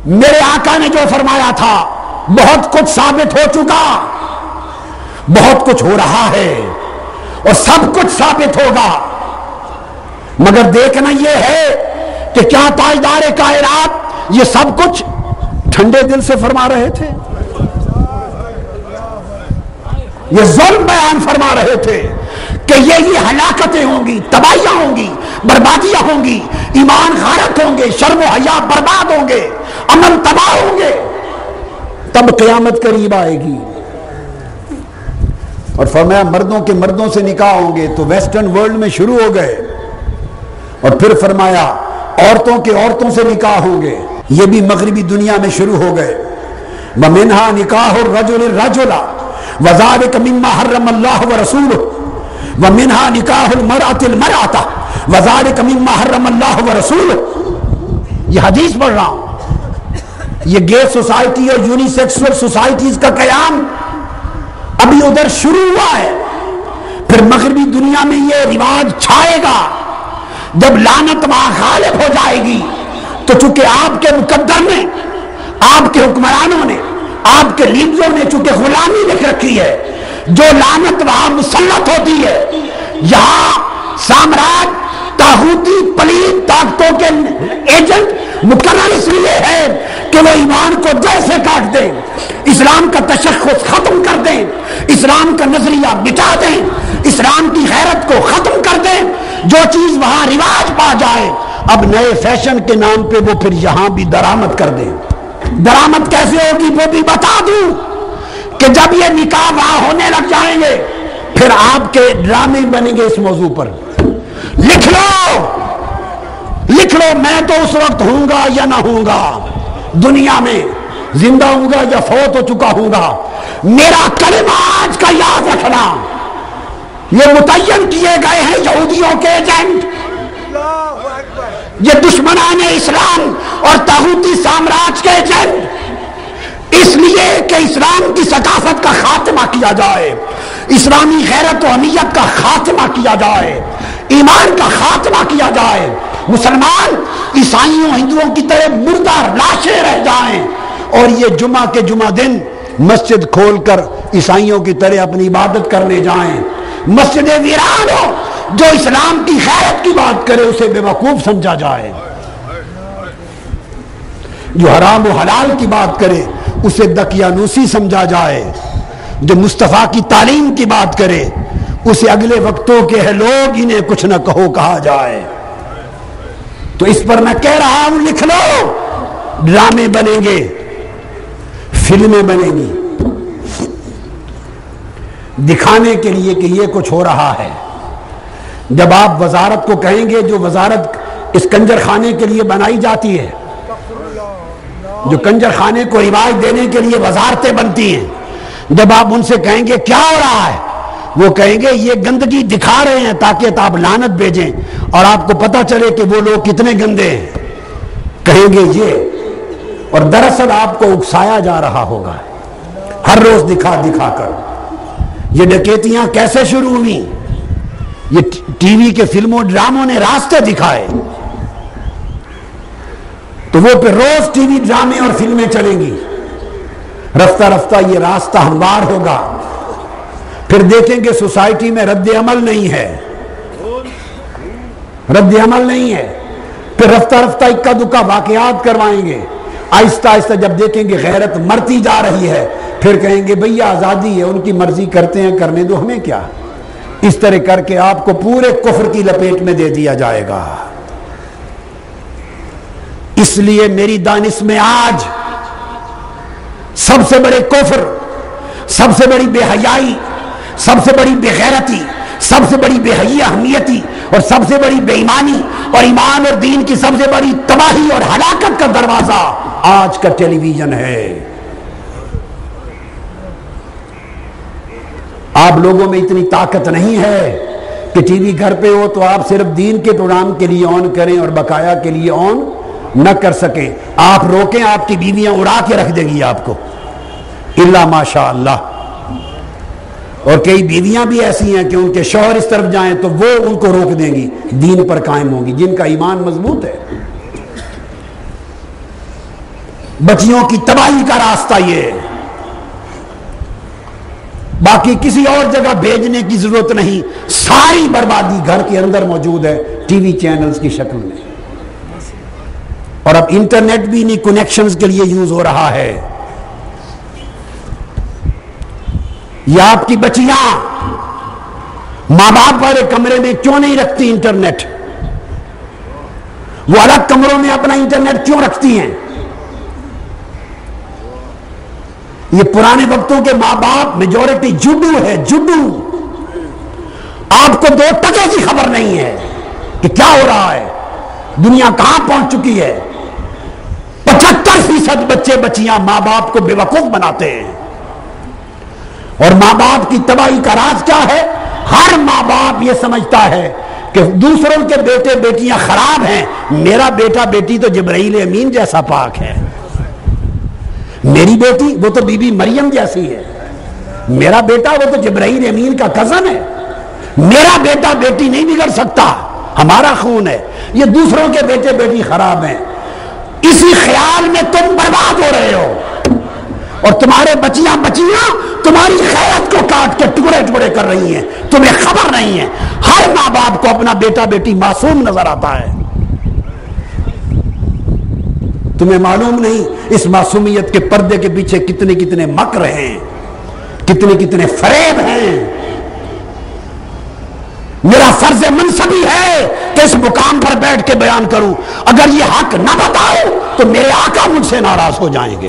میرے آقا نے جو فرمایا تھا بہت کچھ ثابت ہو چکا، بہت کچھ ہو رہا ہے اور سب کچھ ثابت ہوگا، مگر دیکھنا یہ ہے کہ کیا تاجدار کائنات یہ سب کچھ ٹھنڈے دل سے فرما رہے تھے؟ یہ ظلم بیان فرما رہے تھے کہ یہ ہلاکتیں ہوں گی، تباہیاں ہوں گی، بربادیاں ہوں گی، ایمان غارت ہوں گے، شرم و حیا برباد ہوں گے، امن تباہ ہوں گے، تب قیامت قریب آئے گی۔ اور فرمایا مردوں کے مردوں سے نکاح ہوں گے تو ویسٹرن ورلڈ میں شروع ہو گئے، اور پھر فرمایا عورتوں کے عورتوں سے نکاح ہوں گے، یہ بھی مغربی دنیا میں شروع ہو گئے۔ وَمِنْهَا نِكَاحُ الرَّجُلِ الرَّجُلَ وَذَلِكَ مِمَّا حَرَّمَ اللَّهُ وَرَسُولُهُ وَمِنْهَا نِكَاحُ الْمَرْأَةِ الْمَرْأَةَ وَذَلِكَ مِمَّا حَرَّمَ اللَّهُ وَرَسُولُهُ۔ یہ حدیث پڑھ رہا ہوں۔ یہ گے سوسائٹی اور یونیسیکسول سوسائٹیز کا قیام ابھی ادھر شروع ہوا ہے، پھر مغربی دنیا میں یہ رواج چھائے گا۔ جب لعنت وہاں غالب ہو جائے گی تو چونکہ آپ کے مقدر نے، آپ کے حکمرانوں نے، آپ کے لیڈروں نے چونکہ غلامی لکھ رکھی ہے، جو لعنت وہاں مسلط ہوتی ہے، یہاں سامراج طاغوتی پلید طاقتوں کے ایجنٹ مقرر اس لیے ہے کہ وہ ایمان کو جڑ سے کاٹ دیں، اسلام کا تشخص ختم کر دیں، اسلام کا نظریہ مٹا دیں، اسلام کی غیرت کو ختم کر دیں۔ جو چیز وہاں رواج پا جائے اب نئے فیشن کے نام پہ وہ پھر یہاں بھی درآمد کر دیں۔ درآمد کیسے ہوگی وہ بھی بتا دوں کہ جب یہ نکاح وہاں ہونے لگ جائیں گے پھر آپ کے ڈرامے بنیں گے اس موضوع پر۔ لکھ لو میں تو اس وقت ہوں گا یا نہ ہوں گا، دنیا میں زندہ ہوں گا یا فوت ہو چکا ہوں گا، میرا کلمہ آج کا یاد رکھنا، یہ متعین کیے گئے ہیں یہودیوں کے ایجنٹ، یہ دشمنان اسلام اور طاغوتی سامراج کے ایجنٹ، اس لیے کہ اسلام کی ثقافت کا خاتمہ کیا جائے، اسلامی غیرت و حمیت کا خاتمہ کیا جائے، ایمان کا خاتمہ کیا جائے، مسلمان عیسائیوں ہندوؤں کی طرح مردہ لاشیں رہ جائیں، اور یہ جمعہ کے جمعہ دن مسجد کھول کر عیسائیوں کی طرح اپنی عبادت کرنے جائیں، مسجد ویران ہو، جو اسلام کی غیرت کی بات کرے اسے بے وقوف سمجھا جائے، جو حرام و حلال کی بات کرے اسے دقیانوسی سمجھا جائے، جو مصطفیٰ کی تعلیم کی بات کرے اسے اگلے وقتوں کے ہے لوگ انہیں کچھ نہ کہو کہا جائے۔ تو اس پر میں کہہ رہا ہوں لکھ لو، ڈرامے بنیں گے، فلمیں بنیں گی دکھانے کے لیے کہ یہ کچھ ہو رہا ہے۔ جب آپ وزارت کو کہیں گے، جو وزارت اس کنجر خانے کے لیے بنائی جاتی ہے، جو کنجر خانے کو رواج دینے کے لیے وزارتیں بنتی ہیں، جب آپ ان سے کہیں گے کیا ہو رہا ہے، وہ کہیں گے یہ گندگی دکھا رہے ہیں تاکہ آپ لعنت بھیجیں اور آپ کو پتہ چلے کہ وہ لوگ کتنے گندے ہیں، کہیں گے یہ، اور دراصل آپ کو اکسایا جا رہا ہوگا ہر روز دکھا دکھا کر۔ یہ ڈکیتیاں کیسے شروع ہوئی؟ یہ ٹی وی کے فلموں ڈراموں نے راستے دکھائے، تو وہ پھر روز ٹی وی ڈرامے اور فلمیں چلیں گی، رفتہ رفتہ یہ راستہ ہموار ہوگا، پھر دیکھیں گے سوسائٹی میں رد عمل نہیں ہے، رد عمل نہیں ہے، پھر رفتہ رفتہ اکا دکا واقعات کروائیں گے، آہستہ آہستہ جب دیکھیں گے غیرت مرتی جا رہی ہے پھر کہیں گے بھئی آزادی ہے، ان کی مرضی کرتے ہیں، کرنے دو، ہمیں کیا۔ اس طرح کر کے آپ کو پورے کفر کی لپیٹ میں دے دیا جائے گا۔ اس لیے میری دانش میں آج سب سے بڑے کفر، سب سے بڑی بے حیائی، سب سے بڑی بے غیرتی، سب سے بڑی بے حیائی اہمیتی اور سب سے بڑی بے ایمانی اور ایمان اور دین کی سب سے بڑی تباہی اور ہلاکت کا دروازہ آج کا ٹیلی ویژن ہے۔ آپ لوگوں میں اتنی طاقت نہیں ہے کہ ٹی وی گھر پہ ہو تو آپ صرف دین کے پروگرام کے لیے آن کریں اور بقایا کے لیے آن نہ کر سکیں، آپ روکیں آپ کی بیویاں اڑا کے رکھ دے گی آپ کو، الا ماشاء اللہ۔ اور کئی بیویاں بھی ایسی ہیں کہ ان کے شوہر اس طرف جائیں تو وہ ان کو روک دیں گی، دین پر قائم ہوں گی، جن کا ایمان مضبوط ہے۔ بچیوں کی تباہی کا راستہ یہ ہے، باقی کسی اور جگہ بھیجنے کی ضرورت نہیں، ساری بربادی گھر کے اندر موجود ہے ٹی وی چینلز کی شکل میں، اور اب انٹرنیٹ بھی انہیں کنیکشنز کے لیے یوز ہو رہا ہے۔ یا آپ کی بچیاں ماں باپ والے کمرے میں کیوں نہیں رکھتی انٹرنیٹ؟ وہ الگ کمروں میں اپنا انٹرنیٹ کیوں رکھتی ہیں؟ یہ پرانے وقتوں کے ماں باپ میجورٹی جڈو ہے، جڈو۔ آپ کو 2 ٹکے کی خبر نہیں ہے کہ کیا ہو رہا ہے، دنیا کہاں پہنچ چکی ہے۔ 75% بچے بچیاں ماں باپ کو بے وقوف بناتے ہیں، اور ماں باپ کی تباہی کا راز کیا ہے؟ ہر ماں باپ یہ سمجھتا ہے کہ دوسروں کے بیٹے بیٹیاں خراب ہیں، میرا بیٹا بیٹی تو جبرائیل امین جیسا پاک ہے، میری بیٹی وہ تو بی بی مریم جیسی ہے، میرا بیٹا وہ تو جبرائیل امین کا کزن ہے، میرا بیٹا بیٹی نہیں بگڑ سکتا، ہمارا خون ہے، یہ دوسروں کے بیٹے بیٹی خراب ہیں۔ اسی خیال میں تم برباد ہو رہے ہو، اور تمہارے بچیاں تمہاری خیرت کو کاٹ کے ٹکڑے ٹکڑے کر رہی ہیں، تمہیں خبر نہیں ہے۔ ہر ماں باپ کو اپنا بیٹا بیٹی معصوم نظر آتا ہے، تمہیں معلوم نہیں اس معصومیت کے پردے کے پیچھے کتنے کتنے مکر ہیں، کتنے کتنے فریب ہیں۔ میرا فرض منصبی ہے کہ اس مقام پر بیٹھ کے بیان کروں، اگر یہ حق نہ بتاؤ تو میرے آقا مجھ سے ناراض ہو جائیں گے۔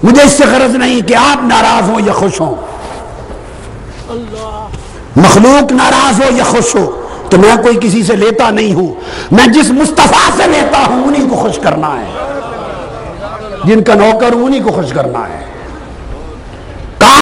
مجھے اس سے غرض نہیں کہ آپ ناراض ہوں یا خوش ہوں، مخلوق ناراض ہو یا خوش ہو، تو میں کوئی کسی سے لیتا نہیں ہوں، میں جس مصطفیٰ سے لیتا ہوں انہی کو خوش کرنا ہے، جن کا نوکر ہوں انہی کو خوش کرنا ہے۔